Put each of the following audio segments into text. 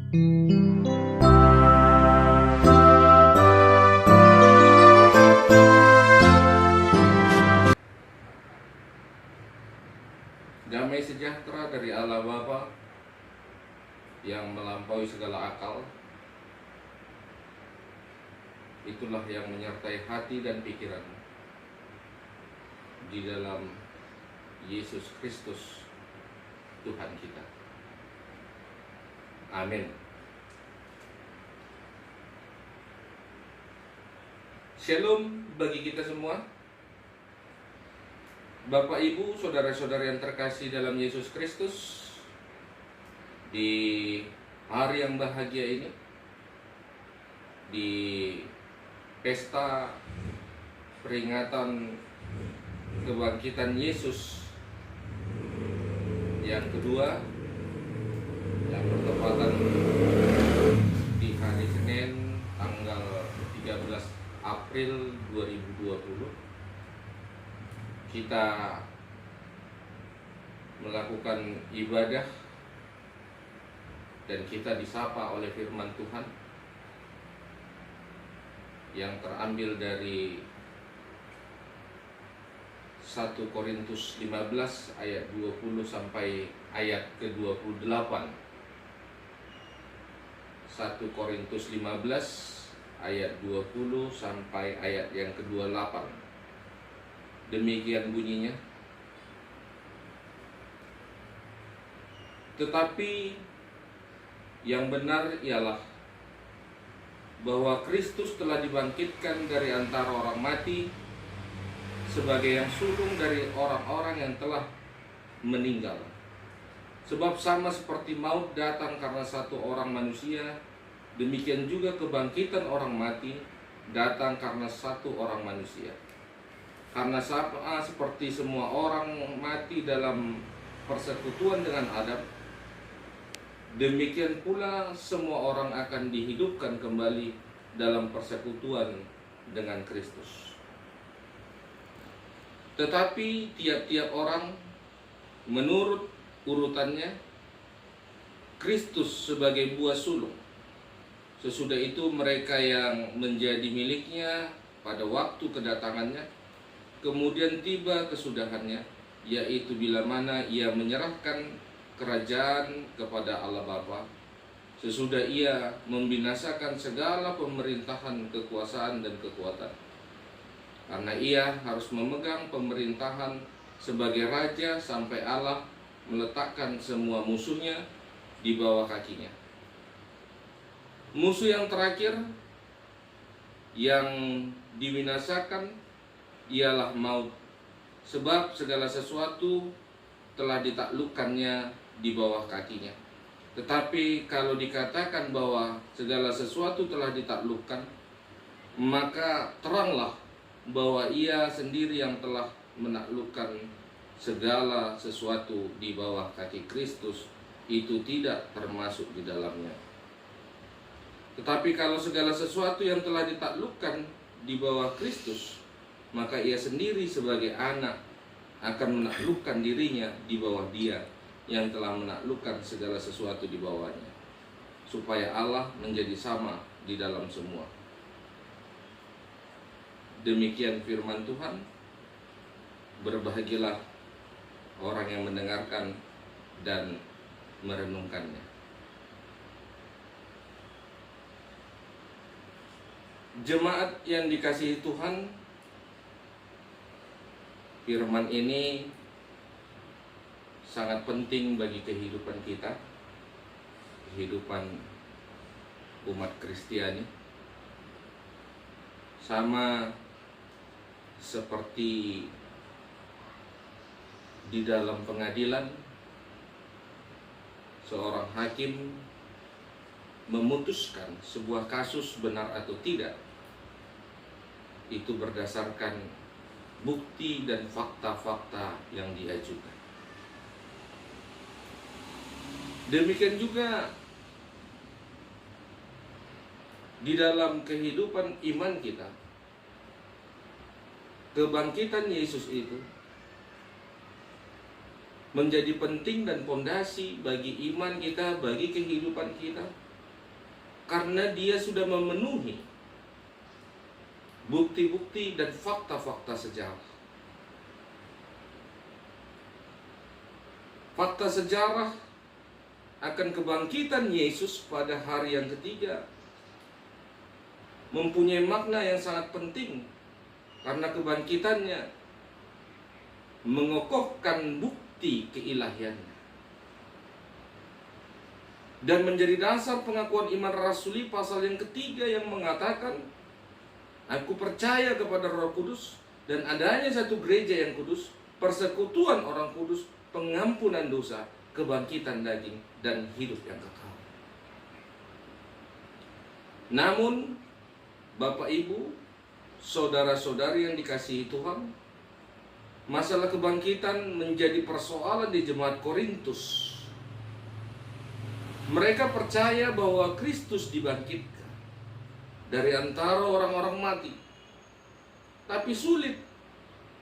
Damai sejahtera dari Allah Bapa yang melampaui segala akal, itulah yang menyertai hati dan pikiran di dalam Yesus Kristus Tuhan kita. Amin. Shalom bagi kita semua. Bapak, Ibu, saudara-saudara yang terkasih dalam Yesus Kristus, di hari yang bahagia ini, di pesta peringatan kebangkitan Yesus yang kedua, yang bertepatan di hari Senin tanggal 13 April 2020, kita melakukan ibadah dan kita disapa oleh firman Tuhan yang terambil dari 1 Korintus 15 ayat 20 sampai ayat ke-28. 1 Korintus 15 ayat 20 sampai ayat yang ke-28. Demikian bunyinya. Tetapi yang benar ialah bahwa Kristus telah dibangkitkan dari antara orang mati sebagai yang sulung dari orang-orang yang telah meninggal. Sebab sama seperti maut datang karena satu orang manusia, demikian juga kebangkitan orang mati datang karena satu orang manusia. Karena sama seperti semua orang mati dalam persekutuan dengan Adam, demikian pula semua orang akan dihidupkan kembali dalam persekutuan dengan Kristus. Tetapi tiap-tiap orang menurut urutannya, Kristus sebagai buah sulung. Sesudah itu mereka yang menjadi miliknya pada waktu kedatangannya, kemudian tiba kesudahannya, yaitu bila mana ia menyerahkan kerajaan kepada Allah Bapa, sesudah ia membinasakan segala pemerintahan, kekuasaan dan kekuatan. Karena ia harus memegang pemerintahan sebagai raja sampai Allah meletakkan semua musuhnya di bawah kakinya. Musuh yang terakhir yang dibinasakan ialah maut, sebab segala sesuatu telah ditaklukkannya di bawah kakinya. Tetapi kalau dikatakan bahwa segala sesuatu telah ditaklukkan, maka teranglah bahwa ia sendiri yang telah menaklukkan segala sesuatu di bawah kaki Kristus, itu tidak termasuk di dalamnya. Tetapi kalau segala sesuatu yang telah ditaklukkan di bawah Kristus, maka ia sendiri sebagai anak akan menaklukkan dirinya di bawah Dia yang telah menaklukkan segala sesuatu di bawahnya, supaya Allah menjadi sama di dalam semua. Demikian firman Tuhan. Berbahagialah orang yang mendengarkan dan merenungkannya. Jemaat yang dikasihi Tuhan, firman ini sangat penting bagi kehidupan kita, kehidupan umat Kristiani. Sama seperti di dalam pengadilan, seorang hakim memutuskan sebuah kasus benar atau tidak, itu berdasarkan bukti dan fakta-fakta yang diajukan. Demikian juga di dalam kehidupan iman kita, kebangkitan Yesus itu menjadi penting dan pondasi bagi iman kita, bagi kehidupan kita, karena dia sudah memenuhi bukti-bukti dan fakta-fakta sejarah. Fakta sejarah akan kebangkitan Yesus pada hari yang ketiga mempunyai makna yang sangat penting, karena kebangkitannya mengokohkan bukti keilahiannya dan menjadi dasar pengakuan iman rasuli pasal yang ketiga yang mengatakan, aku percaya kepada Roh Kudus dan adanya satu gereja yang kudus, persekutuan orang kudus, pengampunan dosa, kebangkitan daging, dan hidup yang kekal. Namun, Bapak Ibu, saudara-saudari yang dikasihi Tuhan, masalah kebangkitan menjadi persoalan di jemaat Korintus. Mereka percaya bahwa Kristus dibangkitkan dari antara orang-orang mati, tapi sulit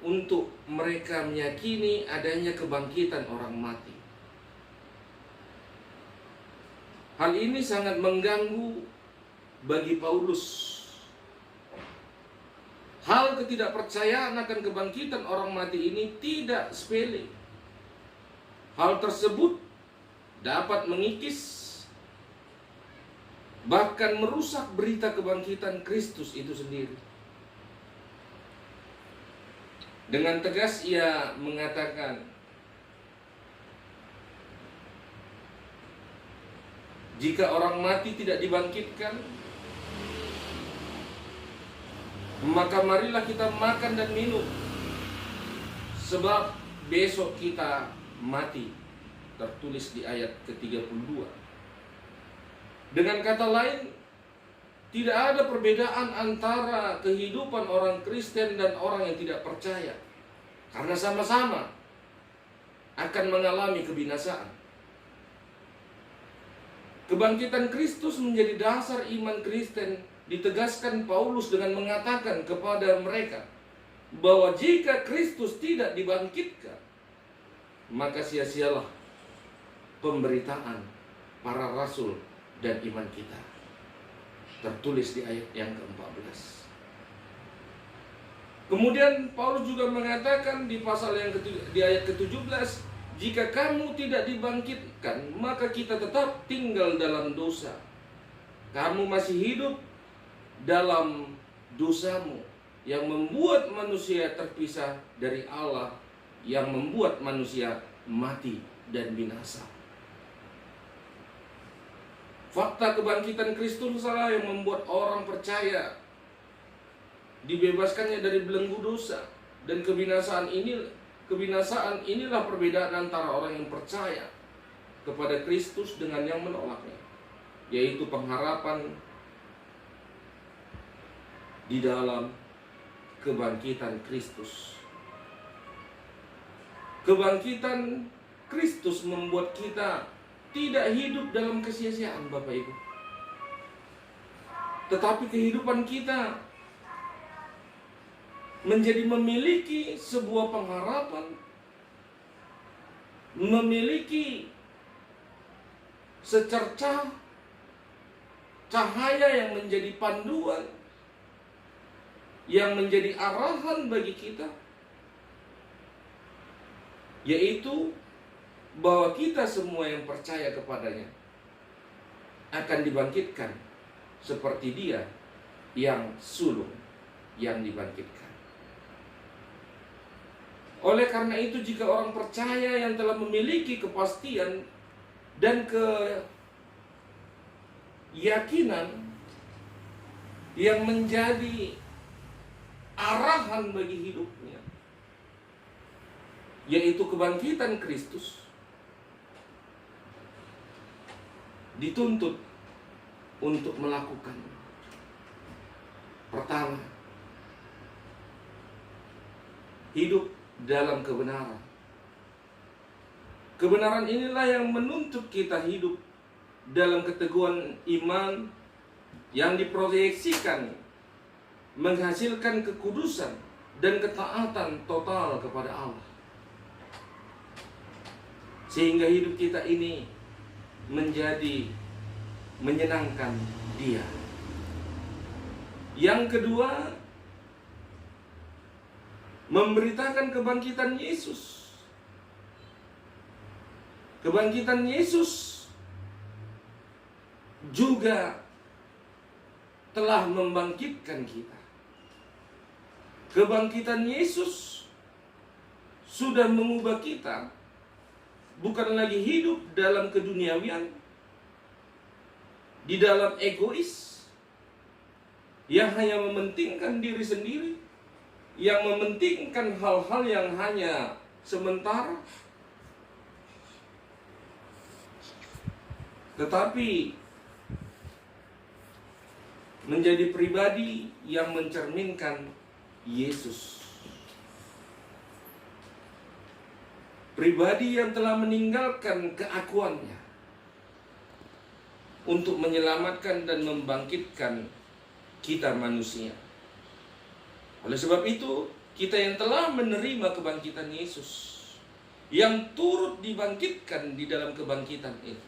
untuk mereka meyakini adanya kebangkitan orang mati. Hal ini sangat mengganggu bagi Paulus. Hal ketidakpercayaan akan kebangkitan orang mati ini tidak sepele. Hal tersebut dapat mengikis, bahkan merusak berita kebangkitan Kristus itu sendiri. Dengan tegas ia mengatakan, jika orang mati tidak dibangkitkan, maka marilah kita makan dan minum, sebab besok kita mati. Tertulis di ayat ke-32. Dengan kata lain, tidak ada perbedaan antara kehidupan orang Kristen dan orang yang tidak percaya, karena sama-sama akan mengalami kebinasaan. Kebangkitan Kristus menjadi dasar iman Kristen, ditegaskan Paulus dengan mengatakan kepada mereka bahwa jika Kristus tidak dibangkitkan, maka sia-sialah pemberitaan para rasul dan iman kita. Tertulis di ayat yang ke-14. Kemudian Paulus juga mengatakan di pasal yang di ayat ke-17, jika kamu tidak dibangkitkan, maka kita tetap tinggal dalam dosa. Kamu masih hidup dalam dosamu yang membuat manusia terpisah dari Allah, yang membuat manusia mati dan binasa. Fakta kebangkitan Kristus salah yang membuat orang percaya dibebaskannya dari belenggu dosa, dan kebinasaan inilah perbedaan antara orang yang percaya kepada Kristus dengan yang menolaknya, yaitu pengharapan di dalam kebangkitan Kristus. Kebangkitan Kristus membuat kita tidak hidup dalam kesia-siaan, Bapak Ibu. Tetapi kehidupan kita menjadi memiliki sebuah pengharapan, memiliki secercah cahaya yang menjadi panduan, yang menjadi arahan bagi kita, yaitu bahwa kita semua yang percaya kepadanya akan dibangkitkan seperti Dia yang sulung yang dibangkitkan. Oleh karena itu, jika orang percaya yang telah memiliki kepastian dan keyakinan yang menjadi arahan bagi hidupnya, yaitu kebangkitan Kristus, dituntut untuk melakukan pertama, hidup dalam kebenaran. Kebenaran inilah yang menuntut kita hidup dalam keteguhan iman yang diproyeksikan menghasilkan kekudusan dan ketaatan total kepada Allah, sehingga hidup kita ini menjadi menyenangkan Dia. Yang kedua, memberitakan kebangkitan Yesus. Kebangkitan Yesus juga telah membangkitkan kita. Kebangkitan Yesus sudah mengubah kita, bukan lagi hidup dalam keduniawian, di dalam egois, yang hanya mementingkan diri sendiri, yang mementingkan hal-hal yang hanya sementara. Tetapi menjadi pribadi yang mencerminkan Yesus. Pribadi yang telah meninggalkan keakuannya untuk menyelamatkan dan membangkitkan kita manusia. Oleh sebab itu, kita yang telah menerima kebangkitan Yesus, yang turut dibangkitkan di dalam kebangkitan itu,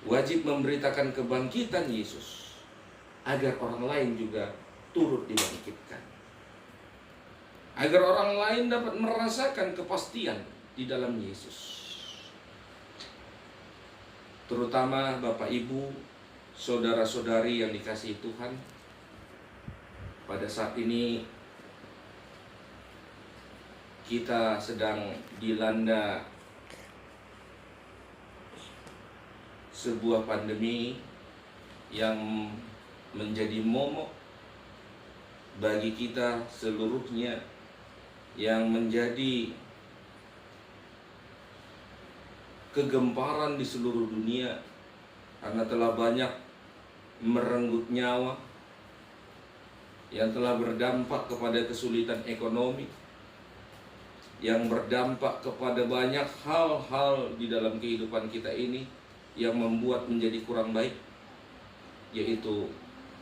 wajib memberitakan kebangkitan Yesus agar orang lain juga turut dibangkitkan. Agar orang lain dapat merasakan kepastian di dalam Yesus. Terutama Bapak Ibu, saudara-saudari yang dikasihi Tuhan, pada saat ini kita sedang dilanda sebuah pandemi yang menjadi momok bagi kita seluruhnya, yang menjadi kegemparan di seluruh dunia karena telah banyak merenggut nyawa, yang telah berdampak kepada kesulitan ekonomi, yang berdampak kepada banyak hal-hal di dalam kehidupan kita ini yang membuat menjadi kurang baik, yaitu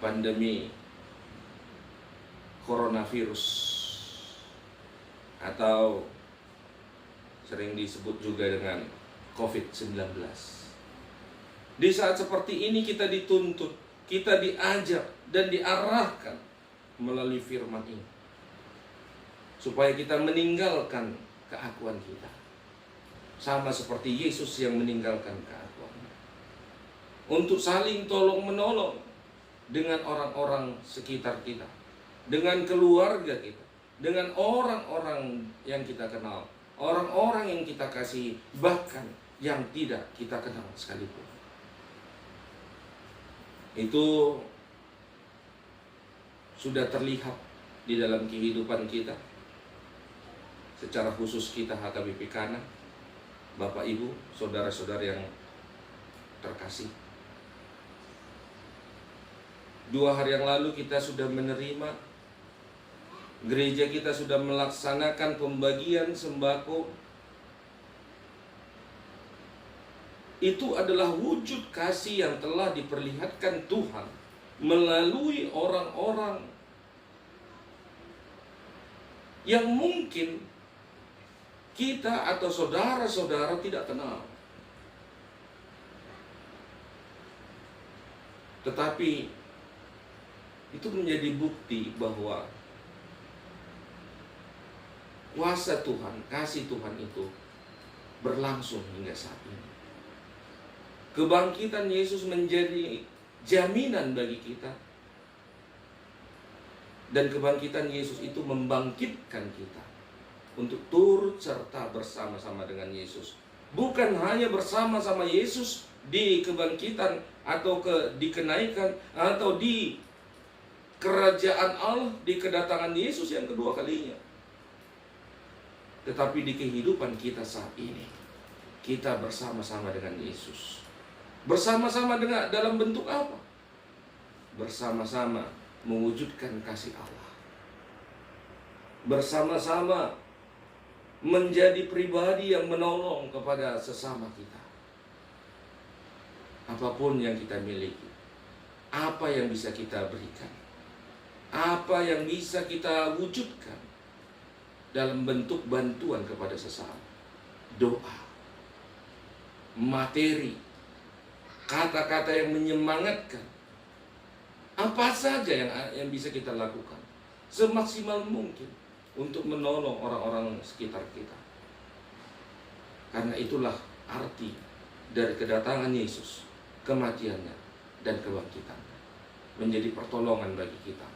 pandemi coronavirus atau sering disebut juga dengan COVID-19. Di saat seperti ini kita dituntut, kita diajak dan diarahkan melalui firman ini, supaya kita meninggalkan keakuan kita, sama seperti Yesus yang meninggalkan keakuannya, untuk saling tolong-menolong dengan orang-orang sekitar kita, dengan keluarga kita, dengan orang-orang yang kita kenal, orang-orang yang kita kasihi, bahkan yang tidak kita kenal sekalipun. Itu sudah terlihat di dalam kehidupan kita, secara khusus kita HKBP Kana, Bapak Ibu, saudara-saudara yang terkasih. 2 hari yang lalu kita sudah menerima, gereja kita sudah melaksanakan pembagian sembako. Itu adalah wujud kasih yang telah diperlihatkan Tuhan melalui orang-orang yang mungkin kita atau saudara-saudara tidak kenal. Tetapi itu menjadi bukti bahwa kuasa Tuhan, kasih Tuhan itu berlangsung hingga saat ini. Kebangkitan Yesus menjadi jaminan bagi kita. Dan kebangkitan Yesus itu membangkitkan kita untuk turut serta bersama-sama dengan Yesus. Bukan hanya bersama-sama Yesus di kebangkitan atau di kenaikan atau di kerajaan Allah, di kedatangan Yesus yang kedua kalinya. Tetapi di kehidupan kita saat ini, kita bersama-sama dengan Yesus. Bersama-sama dengan dalam bentuk apa? Bersama-sama mewujudkan kasih Allah. Bersama-sama menjadi pribadi yang menolong kepada sesama kita. Apapun yang kita miliki, apa yang bisa kita berikan, apa yang bisa kita wujudkan dalam bentuk bantuan kepada sesama, doa, materi, kata-kata yang menyemangatkan. Apa saja yang bisa kita lakukan semaksimal mungkin untuk menolong orang-orang sekitar kita. Karena itulah arti dari kedatangan Yesus, kematiannya dan kebangkitannya. Menjadi pertolongan bagi kita.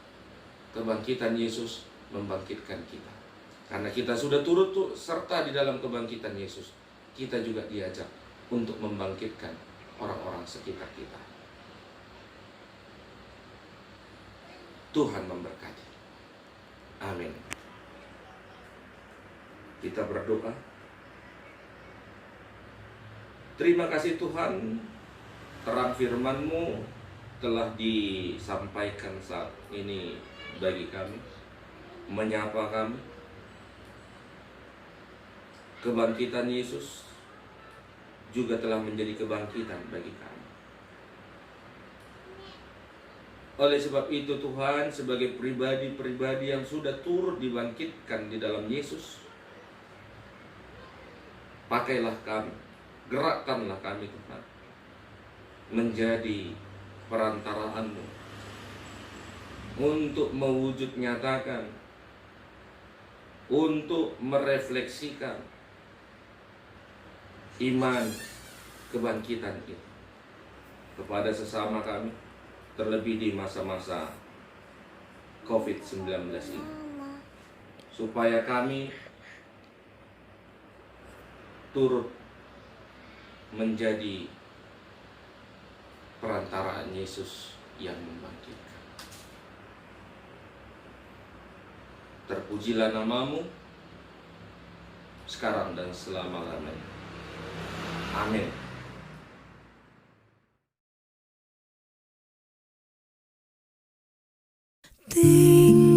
Kebangkitan Yesus membangkitkan kita. Karena kita sudah turut serta di dalam kebangkitan Yesus, kita juga diajak untuk membangkitkan orang-orang sekitar kita. Tuhan memberkati. Amin. Kita berdoa. Terima kasih Tuhan, terang firman-Mu telah disampaikan saat ini bagi kami, menyapa kami. Kebangkitan Yesus juga telah menjadi kebangkitan bagi kami. Oleh sebab itu Tuhan, sebagai pribadi-pribadi yang sudah turut dibangkitkan di dalam Yesus, pakailah kami, gerakkanlah kami Tuhan, menjadi perantaraan-Mu untuk mewujud nyatakan, untuk merefleksikan iman kebangkitan kita kepada sesama kami, terlebih di masa-masa COVID-19 ini, supaya kami turut menjadi perantaraan Yesus yang membangkitkan. Terpujilah nama-Mu sekarang dan selama-lamanya. Amin. Ting